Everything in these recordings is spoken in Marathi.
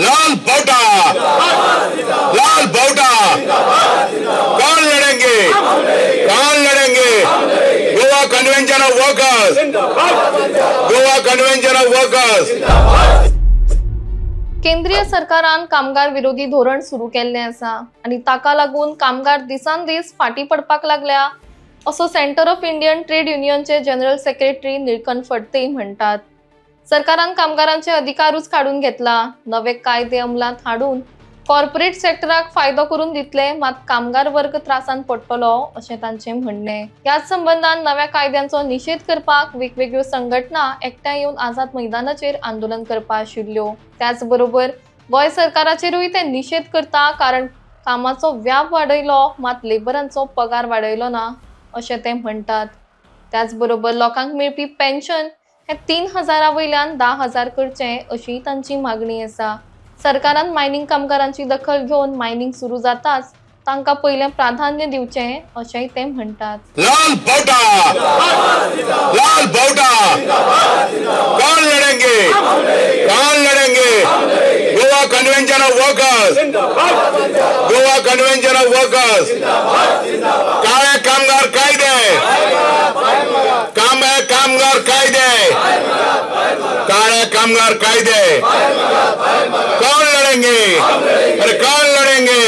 लाल बाउटा, लाल बाउटा, कौन लड़ेंगे, कौन लड़ेंगे? Goa convention of workers, Goa convention of workers. केंद्रीय सरकारान कामगार विरोधी धोरण सुरू केल्ले आसा आणि ताका लागून कामगार दिसान दीस फाटी पडपाक लागल्या असो सेंटर ऑफ इंडियन ट्रेड युनियनचे जनरल सेक्रेटरी निळकंठ फडते म्हणतात। सरकारान कामगारांचे अधिकारूच काढून घेतला, नवे कायदे अंमलात हाडून कॉर्पोरेट सेक्टराक फायदो करून दितले, मात कामगार वर्ग त्रासान पडटलो अशें तांचे म्हणणे। याच संबंधान नव्या कायद्यांचो निषेध करपाक वेगवेगळ्यो संघटना एकठांय येवन आझाद मैदानाचेर आंदोलन करपा आशिल्ल्यो। त्याच बरोबर गोय सरकाराचेरूय ते निषेध करता, कारण कामाचो व्याप वाडयलो मात लेबरांचो पगार वाडयलो ना अशें ते म्हणतात। त्याच बरोबर लोकांक मेळपी पेन्शन हे 3000 वयल्यान 10,000 करचे अशी तांची मागणी आसा। सरकारान मायनिंग कामगारांची दखल घेऊन मायनिंग सुरू जाताच तांकां पयले प्राधान्य दिवचे अशेंय ते म्हणतात। लाल बाउटा, लाल बाउटा, कौन लड़ेंगे, कौन लड़ेंगे? Goa convention of workers, Goa convention of workers. काळे कामगार कायदे, कामगार कायदे, काळे कामगार कायदे, कौन लड़ेंगे? अरे कौन लड़ेंगे?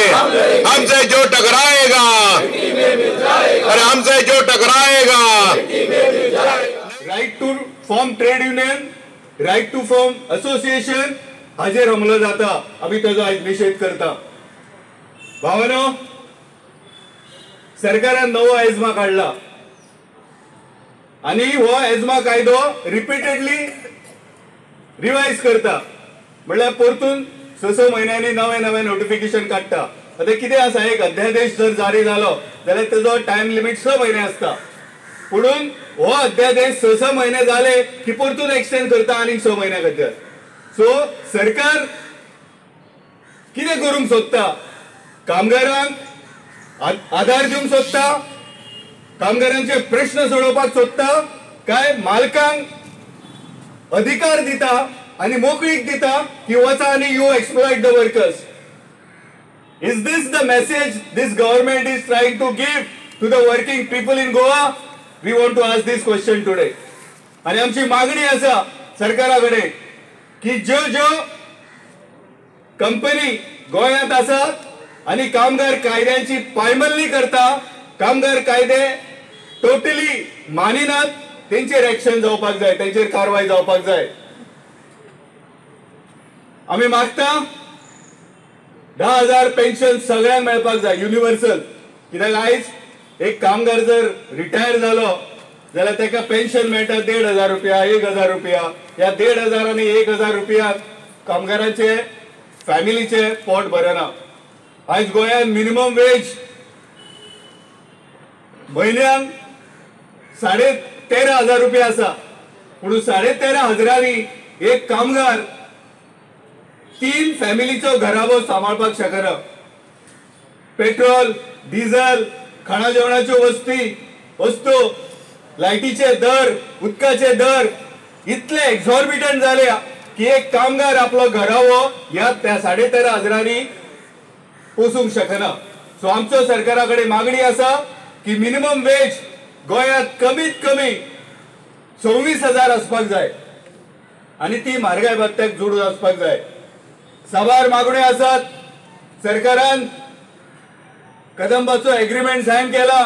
हमसे जो टकराएगा, अरे हमसे जो टकराएगा। Right to form trade union, right to form association हाजेर हमलो जाता, आम्ही ताजो आज निषेध करता। भावानो, सरकारान नवो एजमा काढला आणि हो एजमा कायदो रिपीटेडली रिवाइज करता, म्हळ्यार परतून 6 महिन्यांनी नवे नवे नोटिफिकेशन काढता। आता कितें आसा, एक अध्यादेश जर जारी जालो जाल्यार तेजो टाइम लिमिट 6 महिने आसता, पुणून हो अध्यादेश 6 महिने जाले की परतून एक्सटेंड करता आनी 6 महिन्या खातीर। सो सरकार कितें करूंक सोदता? कामगारांक आधार दिवंक सोदता, कामगारांचे प्रश्न सोडोवपाक सोदता, काय मालकांक अधिकार दिता आणि मोकळीक दिता की वचा आणि you exploit the workers? Is this the message this government is trying to give to the working people in Goa? We want to ask this question today. आणि आमची मागणी आसा सरकाराकडे की ज्यो कंपनी गोंयांत आसात आणि कामगार कायद्यांची पायमल्ली करता, कामगार कायदे टोटली मानिनात, तेंचेर एक्शन जावपाक जाय, तेंचेर कारवाई जावपाक जाय। आम्ही मागता 10,000 पेन्शन सगळ्यांक मेळपाक जाय, युनिवर्सल। कित्याक आयज एक कामगार जर रिटायर जालो जाल्यार ताका पेन्शन मेळटा 1,500 रुपया, 1,000 रुपया। या 1,500 आनी 1,000 रुपया कामगारांचे फॅमिलीचे पोट भरना। आयज गोंयांत मिनिमम वेज म्हयन्याक 13,500 रुपया आसा, पूण 13,500नी एक कामगार 3 फॅमिलीचो घराबो सांबाळपाक शकना। पेट्रोल, डिझेल, खाणा जेवणाच्यो वस्तू, लायटीचे दर, उदकाचे दर इतले एक्झॉर्बिटंट जाले की एक कामगार आपलो घरावो ह्या 13,500नी पोसूंक शकना। सो आमचो सरकाराकडे मागणी आसा की मिनिमम वेज गोंयांत कमीत कमी 26,000 आसपाक जाय आणि ती म्हारगाय भत्त्याक जोडून आसपाक जाय। साबार मागण्यो आसात। सरकारान कदंबाचो एग्रीमेंट सायन केला,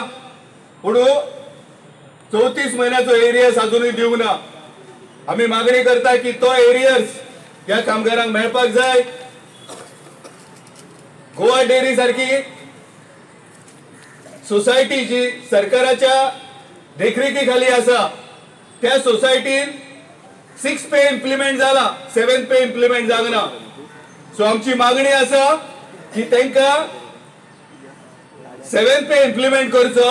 पूण 34 महिन्याचो एरियर्स अजूनही दिवंक ना। आम्ही मागणी करता की तो एरियर्स ह्या कामगारांक मेळपाक जाय। गोवा डेअरी सारखी सोसायटी जी सरकाराच्या देखरेखी खाली आसा, त्या सोसायटीन 6 पे इम्प्लिमेंट जाला, 7 पे इम्प्लिमेंट जावंक ना। सो आमची मागणी आसा की तांकां 7 पे इम्प्लिमेंट करचो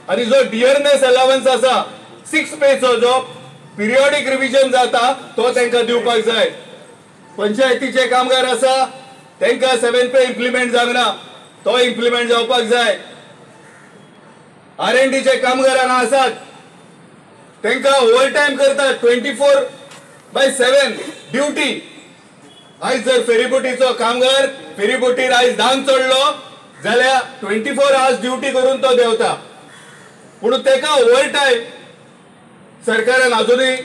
आणि जो डियरनेस अलावन्स आसा 6 पेचो जो पिरियोडिक रिव्हिजन जाता तो तांकां दिवपाक जाय। पंचायतीचे कामगार आसा तांकां 7 पे इम्प्लिमेंट जावंक ना, तो इम्प्लिमेंट जावपाक जाय। R&Dचे कामगार आसात तांकां ओव्हरटाइम करतात 24/7 ड्युटी, आयज जर फेरीबोटीचो कामगार फेरीबोटीर आयज धांक चडलो जाल्यार 24 आवर्स ड्युटी करून तो देंवता, पूण तेका ओव्हर टायम सरकारान अजूनही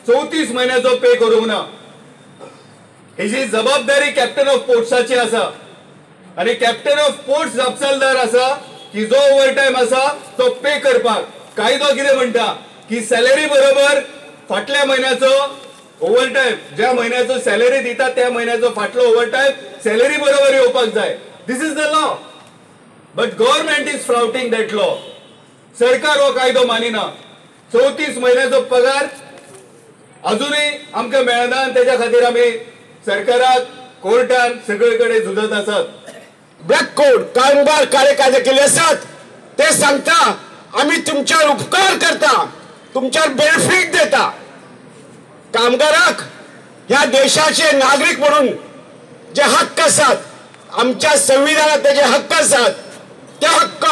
34 महिन्याचो पे करूंक ना। हेची जबाबदारी कॅप्टन ऑफ पोर्ट्साची आसा आणि कॅप्टन ऑफ पोर्ट्स जापसालदार आसा की जो ओव्हर टाइम आसा तो पे करपाक। कायदो कितें म्हणटा की सॅलरी बरोबर फाटल्या म्हयन्याचो ओव्हर टाइम, ज्या म्हयन्याचो सॅलरी दिता त्या म्हयन्याचो फाटलो ओव्हर टाइम सॅलरी बरोबर येवपाक जाय। This is the law, but government is flouting that law. सरकार हो कायदो मानिना। 34 महिन्याचो पगार अजूनही आमकां मेळना आनी तेच्या खातीर आमी सरकाराक कोर्टान सगळे कडेन झुजत आसात। ब्लॅक कोड कामगार काळे कायदे केले असतात ते सांगता आम्ही तुमच्यावर उपकार करता, तुमच्यावर बेनिफिट देता। कामगाराक ह्या देशाचे नागरिक म्हणून जे हक्क असतात, आमच्या संविधानात त्याचे हक्क असतात, ते हक्क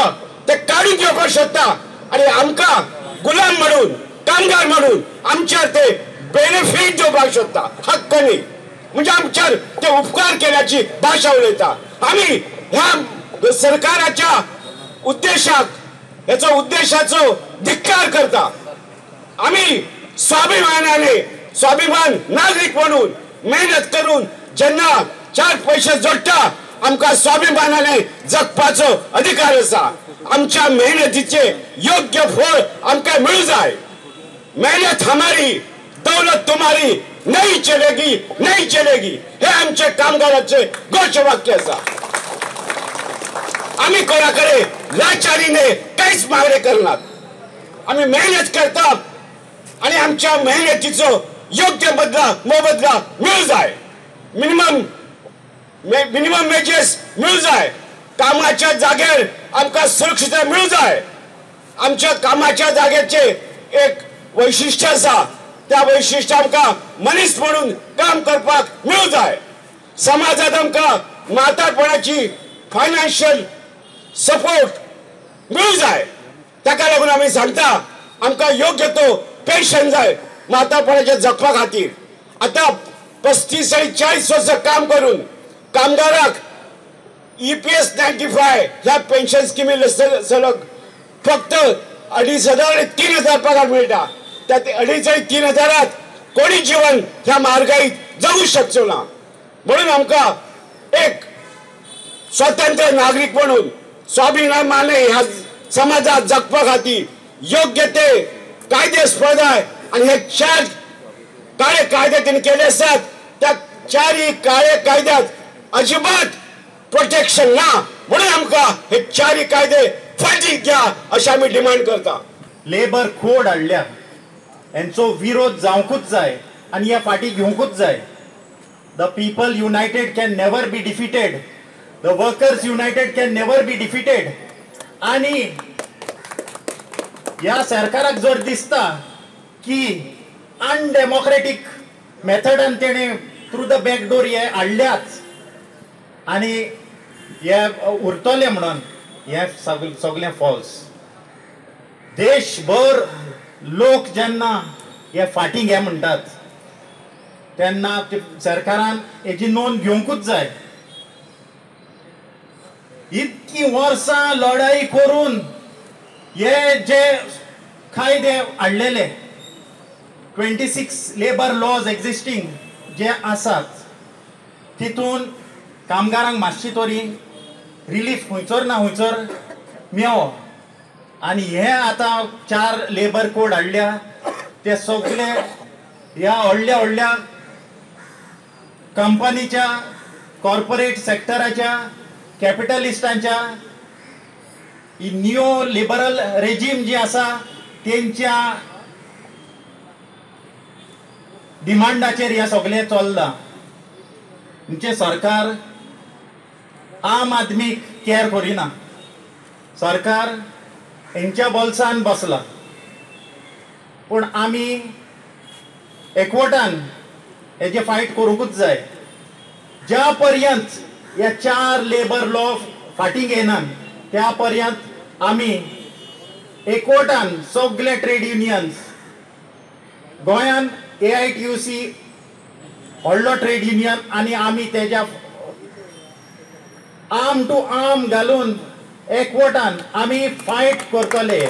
ते काढून घेवपाक शकता आणि आमका गुलाम म्हणून कामगार म्हणून आमच्यावर ते बेनिफिट दिवपाक शकता, हक्क नाही। म्हणजे आमच्यावर ते उपकार केल्याची भाषा उलयता। आम्ही ह्या सरकाराच्या उद्देशाक याचा उद्देशाचो धिक्कार करता। आम्ही स्वाभिमान नागरिक म्हणून मेहनत करून जेन्ना 4 पैसे जोडटा आमका स्वाभिमानाने जगपाचो अधिकार आसा। आमच्या मेहनतीचे योग्य फळ आमका मिळू जाय। मेहनत हमारी दौलत तुम्हारी नहीं चलेगी, नहीं चलेगी हे आमचे कामगारांचे घोषवाक्य आसा। आम्ही कोणाकडे लाचारीने काहीच मागणे करणार। आम्ही मेहनत करता आणि आमच्या मेहनतीचो योग्य मोबदला मिळू जाय। मिनिमम वेजेस मिळू जाय। कामाच्या जागेर आमका सुरक्षितता मिळू जाय। आमच्या कामाच्या जागेचे एक वैशिष्ट्य आसा, त्या वैशिष्ट्य आमका मनीस म्हणून काम करपाक मिळू जाय। समाजात आमका म्हातारपणाची फायनान्शियल सपोर्ट मिळू जाय। ताका लागून आम्ही सांगता आमका योग्य तो पेन्शन जाय म्हातारपणाच्या जगपा खातीर। आता 35 आणि 40 वर्ष काम करून कामगाराक EPS 95 ह्या पेन्शन स्कीमी सलग फक्त 2,500 आणि 3,000 पगार मिळता। त्या 2,500 आणि 3,000 कोणी जीवन ह्या महागाईत जगू शकचो ना। म्हणून आमका एक स्वतंत्र नागरिक म्हणून स्वाभिमानाने ह्या समाजात जगपा खातीर योग्य ते कायदे स्पर्धा आणि हे 4 काळे कायदे त्यांनी केले असतात। त्या 4 काळे कायद्यात अजिबात प्रोटेक्शन ना, म्हणून आमका हे 4 कायदे फाटीक घ्या अशें आमी डिमांड करता। लेबर कोड हाडल्या यांचो विरोध जावंकूच जाय आणि ह्या फाटी घेवंकूच जाय। The people United can never be defeated, the workers United can never be defeated. आणि या सरकाराक जर दिसता की अनडेमोक्रेटिक मेथडान तेणे थ्रू द बॅकडोर हे हाडल्याच आणि हे उरतले म्हणून हे सगळें फॉल्स। देशभर लोक जेन्ना हे फाटींग हे म्हणटात तेन्ना सरकारान हेची नोंद घेवंकूच जाय। इतकी वर्सां लढाई करून हे जे कायदे हाडलेले 26 लेबर लॉज एक्झिस्टिंग जे आसात तितून कामगारांक मातशी तरी रिलीफ खंयसर ना खंयसर मेळ्ळो। आणि हे आता 4 लेबर कोड हाडल्या ते सगळे ह्या व्हडल्या कंपनीच्या कॉर्पोरेट सेक्टराच्या कॅपिटलिस्टांच्या ही नियो लिबरल रेजिम जी आसा तेंच्या डिमांडाचेर हे सगळे चल्ला। म्हणजे सरकार आम आदमीक केअर करिना, सरकार हेंच्या बोल्सान बसला। पण आमी एकवटान हेजे फायट करूंकूच जाय। ज्या पर्यंत ह्या 4 लेबर लॉ फाटींग येना त्या पर्यंत आमी एकवटान सगळे ट्रेड युनियन्स गोंयान AITUC व्हडलो ट्रेड युनियन आणि आम्ही त्याच्या आर्म टू आर्म घालून एकवटान आम्ही फायट करतले.